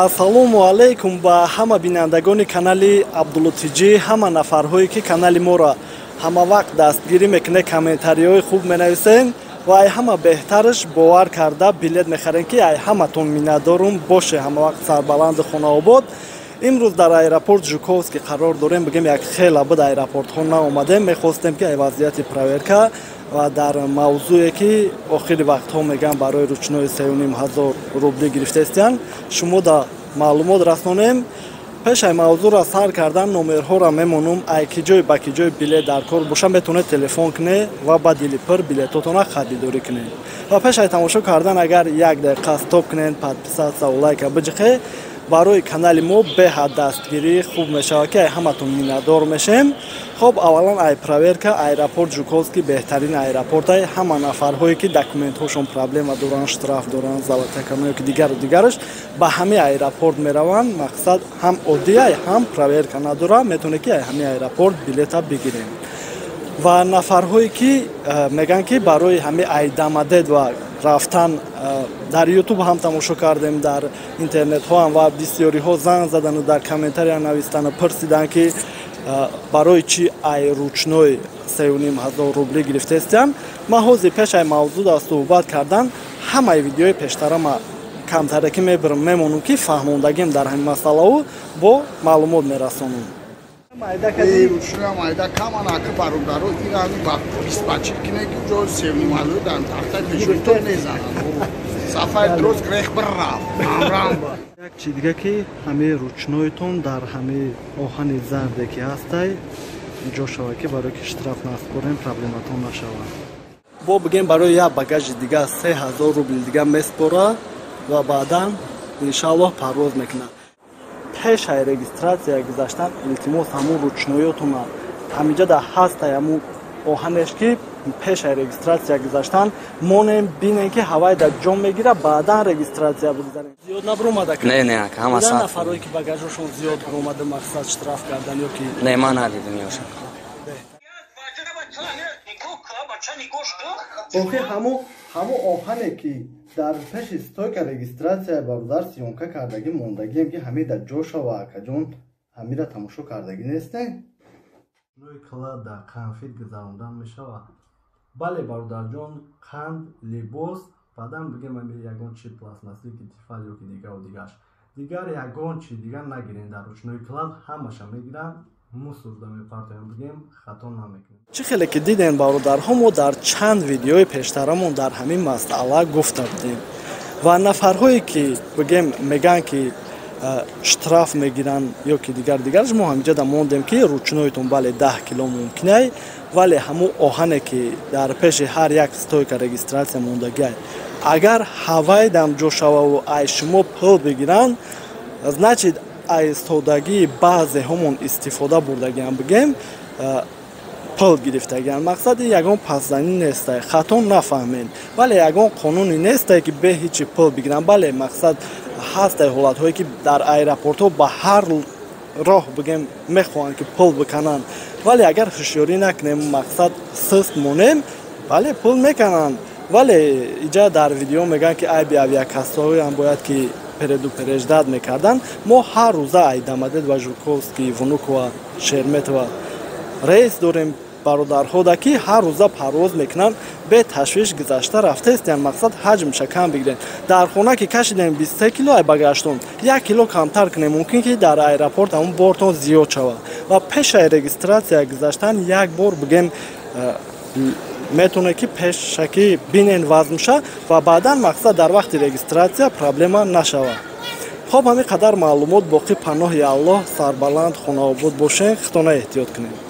Ассалому алейкум ба ҳама бинандагони канали Абдуллутиҷӣ, ҳама нафарҳое ки канали моро ҳама вақт дастгирӣ мекунед, комментариҳои хуб менависен ва ай ҳама беҳтараш бовар карда билет мехарен ки ай ҳаматон миннатдорум боше ҳама вақт сарбаланди Хонаобод. имрӯз дар аэропорт Жуковский қарор дорем, бигем як хеле буд аэропортҳо наомадем, мехостем ки ай вазъияти проверка ва дар мавзӯе ки охири вақтҳо мегӯям барои ручнои 3500 рубли гирифтестиян шумо да маълумот расонем. пеш ай мавзӯра сар кардан номерҳоро мемонум, ай ки ҷой ба ки ҷой билет дар кор боша метавонед телефон кунед ва ба дили пир билетотона харидорӣ кунед. ва пеш ай тамошо кардан агар як дақиқа стоп кунед, подписатсия ва лайка биҷиқед, барои канали мо беҳад дастгирӣ хуб мешавад ки ай ҳаматон миннатдор мешем. хоб аввалан ай проверка аэропорт Жуковский беҳтарин аэропорт ай, ҳама нафарҳое ки документҳошон проблема доранд, штраф доранд, залатакано ки дигараш ба ҳамин аэропорт мераванд. мақсад ҳам оддӣ ай, ҳам проверка надора, метавонед ки ай ҳамин аэропорт билета бигирем. ва нафарҳое ки мегӯянд ки барои ҳамин айдамадед ва рафтан дар ютуб ҳам тамошо кардем, дар интернетҳо ҳам ва бисёриҳо занг задану дар комментария навистану пурсиданд ки барои чӣ ай ручной 3500 рубли гирифтестиян. ман ҳозир пеш ай мавзӯъ да суҳбат кардан ҳамаи видеои пештара ма камтараки мемонум ки фаҳмондагим дар ҳамин масъалао бо маълумот мерасонам. як чи дига ки ҳамин ручноитон дар ҳамин оҳани зарде ки ҳастай ҷо шавад ки барои ки штраф наскорем проблематон нашавад. бо бигем барои як багажи дига 3000 рубли дига меспора ва баъдан иншаллоҳ парвоз мекунад. пеш ай регистратсия гузаштан илтимос ҳамун ручноиётона ҳаминҷа да ҳастай ҳамун оҳанеш ки пеш ай регистратсия гузаштан монем бинем ки ҳавай да ҷо мегира, баъдан регистратсия бигузарем. зиёд набиромада не ҳама саф нафарое ки багажошон зиёд биромада мақсад штраф кардан ё ки не ман надидим ёша. охир ҳамун оҳане ки дар пеши стойка регистратсия бародар сиёнка кардагӣ мондагием ки ҳамин дар ҷоша ва акаҷон ҳамира тамошо кардагӣ нестем. рӯи клад дар конфит гузарондан мешавад. бале бародарҷон, қанд, либос, баъдан бигем ягон чи пластмаси ки тифал ё ки дигаш дигар ягон чи дига нагирен. дар ручнои клад ҳамаша мегиранд, мусурда мепартоям, бигем хато намекунем. чӣ хеле ки дидем бародарҳо, мо дар чанд видеои пештарамон дар ҳамин масъала гуфта будем ва нафарҳое ки бигем мегӯянд ки штраф мегиранд ё ки дигараш, мо ҳаминҷа да мондем ки ручноитон бале 10 кило мумкинай, вале ҳамун оҳане ки дар пеши ҳар як стойка регистратсия мондагиай агар ҳавай дам ҷо шававу ай шумо пул бигиранд, значит ай содагии баъзеҳомон истифода бурдагиам, бигем пул гирифтагиам. мақсади ягон пасзанӣ нестай, хато нафаҳмен, вале ягон қонуни нестай ки бе ҳичи пул бигиранд. бале мақсад ҳастай ҳолатҳое ки дар аэропортҳо ба ҳар роҳ бигем мехоҳанд ки пул бикананд, вале агар ҳушёрӣ накунем, мақсад суст монем, бале пул мекананд. вале иҷа дар видео мегӯянд ки айби авиакассаҳоям бояд ки предупреждат мекардан. мо ҳар рӯза айдамадед ва Жуковский, Внуково, Шереметово рейс дорем бародарҳо да ки ҳар рӯза парвоз мекунанд. бе ташвиш гузашта рафтестиян, мақсад ҳаҷмша кам бигирен. дар хона ки кашидем 23 кило ай багажтон 1 кило камтар кунем, мумкин ки дар аэропорт ҳамун бортон зиёд шавад. ва пешай регистратсия гузаштан як бор бигем метавонед ки пешаки бинен вазнша ва баъдан мақсад дар вақти регистратсия проблема нашавад. хоб ҳамин қадар маълумот, боқӣ паноҳи Аллоҳ, сарбаланд Хонаобод бошем, худона эҳтиёт кунем.